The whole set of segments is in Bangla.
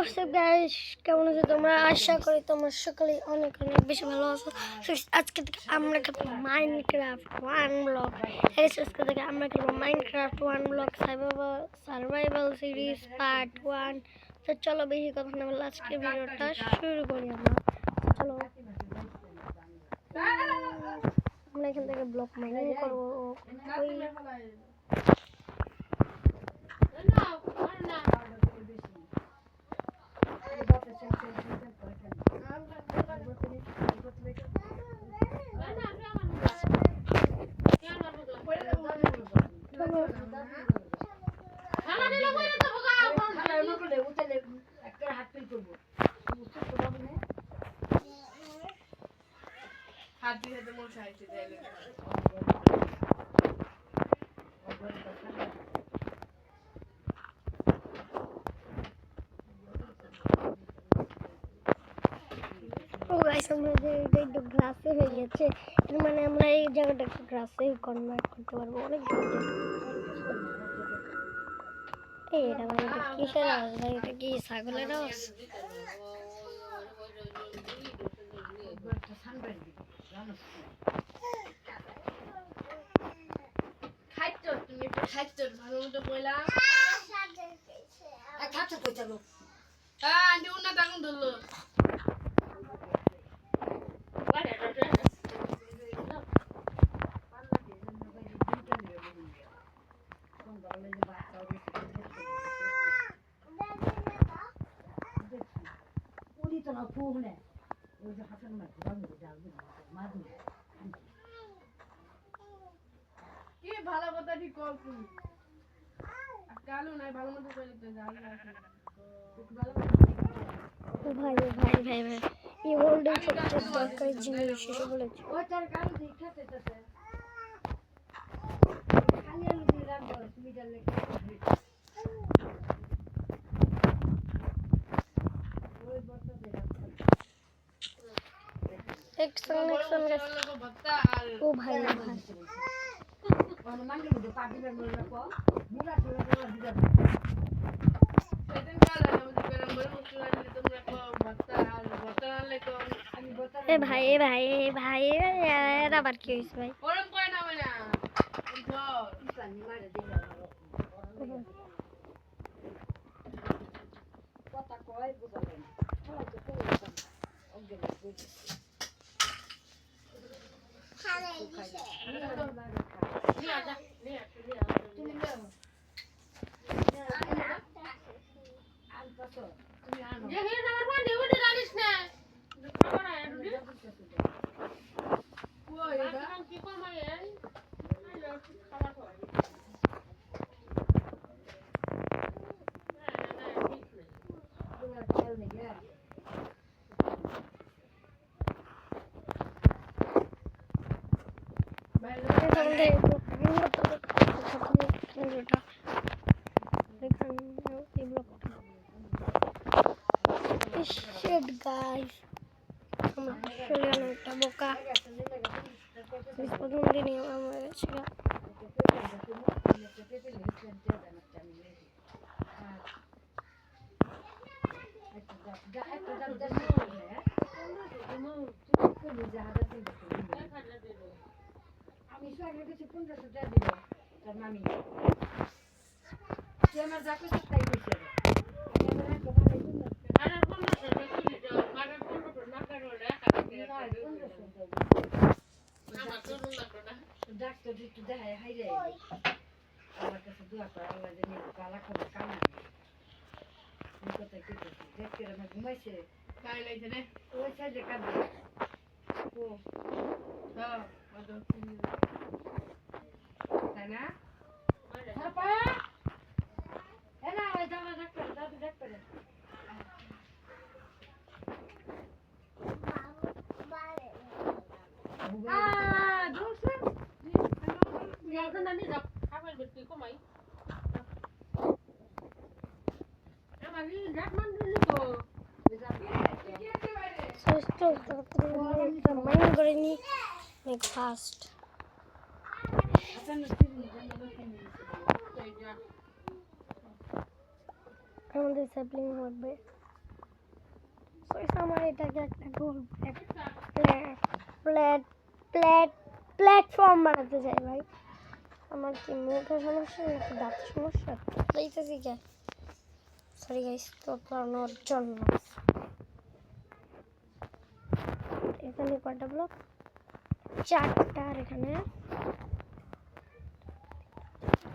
হোয়াটসঅ্যাপ গাইস, কেমন আছো তোমরা? আশা করি তোমরা সকলেই অনেক অনেক বেশি ভালো আছো। আজকে থেকে আমরা খেলবো মাইনক্রাফট ওয়ান ব্লক। আজকে থেকে আমরা খেলবো Minecraft one block survival series part 1। তো চলো বেশি কথা না বলে আজকে ভিডিওটা শুরু করি আমরা। চলো আমরা এখান থেকে ব্লক মাইনিং করবো। একটু গ্রাসে হয়ে গেছে, মানে আমরা এই জায়গাটা একটু গ্রাসে কনভার্ট করতে পারবো অনেক জলদি। এটা মানে এটা কিসের আওয়াজ ভাই? এটা কি ছাগলের আওয়াজ? ভালো কথা ঠিক কর তুমি কালু নাই ভালো মতো কইতে যাই ভাই ভাই ভাই ভাই এই ওল্ডের সবচেয়ে দরকারি জিনিস শেষে বলেছি। ওই তার কালু দেখাতেছে খালি আলু দিয়ে রাখবো তুমি জানলে ওই বর্তা দে এক সেকেন্ড ও ভাই ভাই মাঙ্গি মধ্যে পাবি না বলে কো মুলা তোলা দিবা সেদিন কাল আমাদের গরম বলে মুসলা দিলে তোমরা কো ভর্তা আর ভর্তা আনলে তো আমি ভর্তা এ ভাই এ ভাই এ ভাই এর আবার কি হইছে ভাই? গরম কই না মানে ধর ইসানি মারে দিলা কথা কই বুঝালেন চলো তো কই ওকে বুঝি খালে দিছে নিয়া যা নিয়া তুমি নাও তুমি আনো যে হে আমার ফোন দেবো না জানিস না খাবার আয় রুটি কই এটা কি কমাই এই খাবার খাওয়াই Shit guys, আমরা আসলে অনেকটা বোকা। প্রথম দিনই আমরা গেছি আমি সঙ্গে কিছু 1500 টাকা দিব তার মামি সে আমার যা কিছু তাই দিছে ডাক্তার একটু দেখায় হাইরে আমার কাছে দোয়া করে আল্লাহ জানি বালা খবর কামনা কোথায় কি দেখতে আমার ঘুমাইছে তাই লাইছে রে ওই সাইডে কাঁদে ও হ্যাঁ তাই না না ওই জামা ডাক্তার দাদু ডাক্তার মাইন্ড করে নি মেক ফাস্ট। আমাদের স্যাপলিং হবে আমার এটাকে একটা গোল প্ল্যাটফর্ম বানাতে চাই ভাই। আমার কি মুখের সমস্যা নাকি দাঁতের সমস্যা এইতেছি কে সরি গাইস তো করানোর জন্য। এখানে কয়টা ব্লক? 4টা। আর এখানে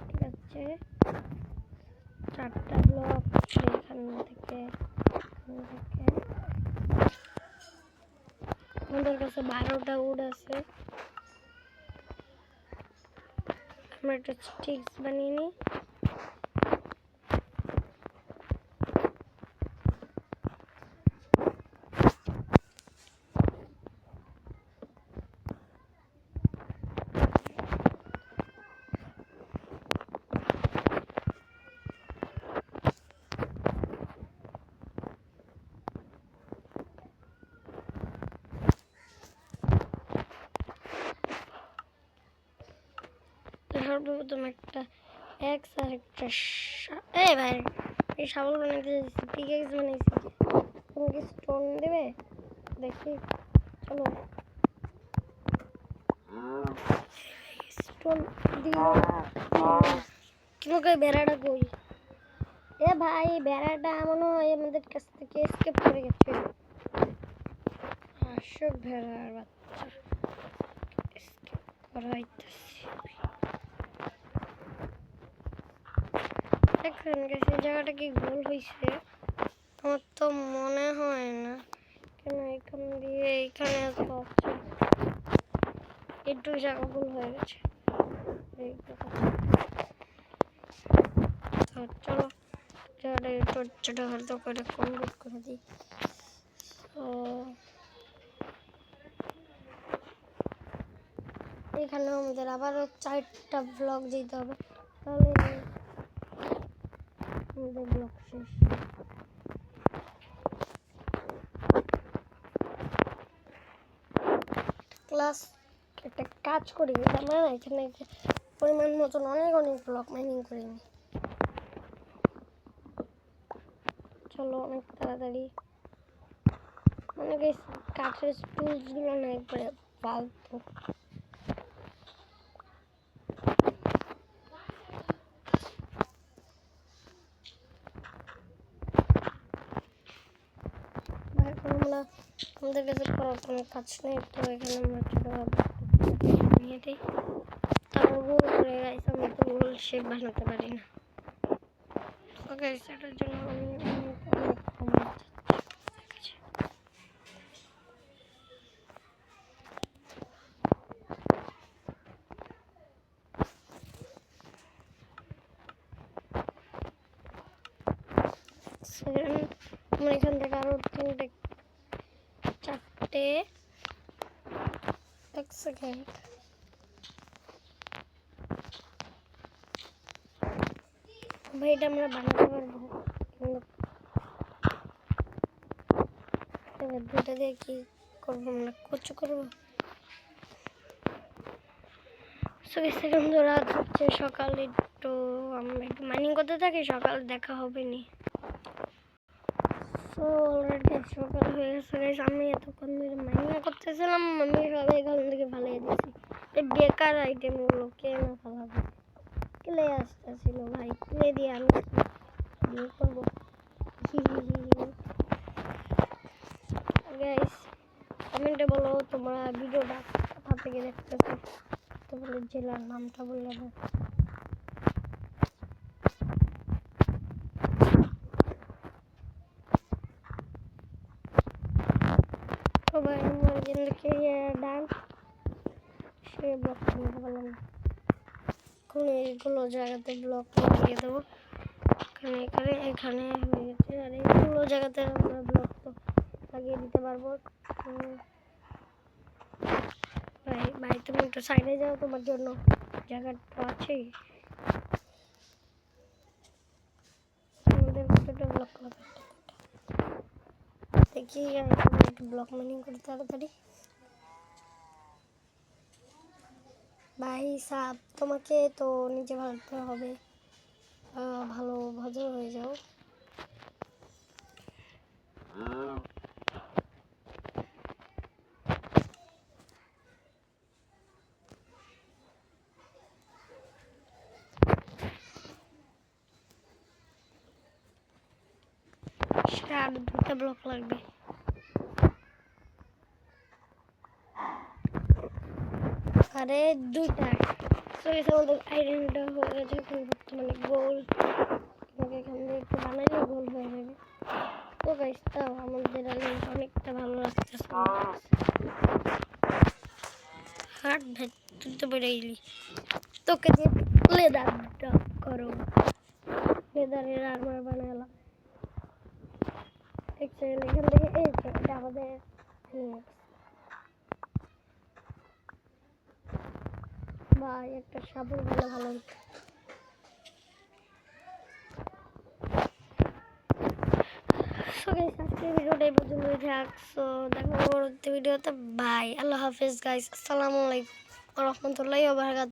ঠিক আছে 4টা ব্লক। এখান থেকে আমাদের কাছে 12টা উড আছে। আমরা একটা স্টিক্স বানিয়ে নিই। সর্বপ্রথম একটা এক্স আর একটা এই ভাই এই শাবল বানাইতে যাচ্ছি, পিকেক্স বানাইছি। তুমি কি স্টোন দেবে দেখি? চলো স্টোন দিও। তোমাকে বেড়াটা কই? এ ভাই বেড়াটা মনে হয় আমাদের কাছ থেকে এসকেপ করে গেছে। আসো ভেড়ার বাচ্চা এসকেপ করাইতেছি। দেখেন গেছে জায়গাটা কি গোল হয়েছে? আমার তো মনে হয় না। কেন এখান দিয়ে এইখানে হচ্ছে একটু জায়গা গোল হয়ে গেছে। তো চলো জায়গাটা একটু ছোটো হয়তো করে কমপ্লিট করে দিই। তো এখানে আমাদের আবারও 4টা ব্লক দিতে হবে, তাহলে আমাদের ব্লক শেষ। ক্লাস একটা কাজ করি, আমরা না এখানে পরিমাণ মতন অনেক ব্লক মাইনিং করে নিই। চলো অনেক তাড়াতাড়ি। মানে কাঠের টুলসগুলো না একবারে ফালতু। আমরা আমাদের কাছে করার কোনো কাজ নেই, তো এখানে আমরা ছোটো নিয়ে দিই। তাও গোল করে গাইস আমি তো গোল শেপ বানাতে পারি না। ওকে সেটার জন্য আমি অনেক কমে যাচ্ছি। আমরা এখান থেকে আরো 4টে 1 সেকেন্ড। ভাই এটা আমরা বানাতে পারবো, এবার দুটো দিয়ে কি করবো? আমরা কচু করবো। সেকেন্ড রাত হচ্ছে, সকাল একটু আমরা একটু মাইনিং করতে থাকি, সকাল দেখা হবে নি। সো অলরেডি সকাল হয়ে গেছে গাইস। আমি এতক্ষণ ধরে মাইনিং করতেছিলাম, আমি সবাই এখান থেকে ফালিয়ে দিয়েছি। এই বেকার আইটেমগুলো কে না ফালাবে? ক্লে আসতেছিল ভাই, ক্লে দিয়ে আমি কি করবো? গাইস কমেন্টে বলো তোমরা ভিডিওটা কোথা থেকে দেখতেছো, তোমাদের জেলার নামটা বললে না। সবাই আমার জেলাকে ডান সে ব্লক করে বললাম কোন এইগুলো জায়গাতে ব্লক লাগিয়ে দেবো। এখানে এখানে এখানে হয়ে গেছে, আর এইগুলো জায়গাতে আমরা ব্লক তো লাগিয়ে দিতে পারবো। ভাই ভাই তুমি একটু সাইডে যাও, তোমার জন্য জায়গা তো আছেই। আমাদের কতটা ব্লক লাগবে দেখি, একটু ব্লক মাইনিং করি তাড়াতাড়ি। ভাই সাব তোমাকে তো নিজে ভাবতে হবে, ভালো ভদ্র হয়ে যাও। আর 2টা ব্লক লাগবে। আরে 2টা তো এই আমাদের আইরনটা হয়ে গেছে এখন বর্তমানে গোল। এখান থেকে একটু বানাইলে গোল হয়ে যাবে। তো গাইস তাও আমাদের আইরনটা অনেকটা ভালো লাগতেছে। হাট ভাই তুই তো বেড়ে গেলি, তোকে দিয়ে লেদারটা করো, লেদারের আর্মার বানালাম। এক সেকেন্ড এখান থেকে এই তো এটা আমাদের ভাই একটা সাবল হলে ভালো হতো। সো গাইস আজকের ভিডিওটা এই পর্যন্তই থাক। সো দেখা হবে পরবর্তী ভিডিওতে। বাই, আল্লাহ হাফেজ গাইস, আসসালামু আলাইকুম ওয়া রাহমাতুল্লাহি ওয়া বারাকাতুহু।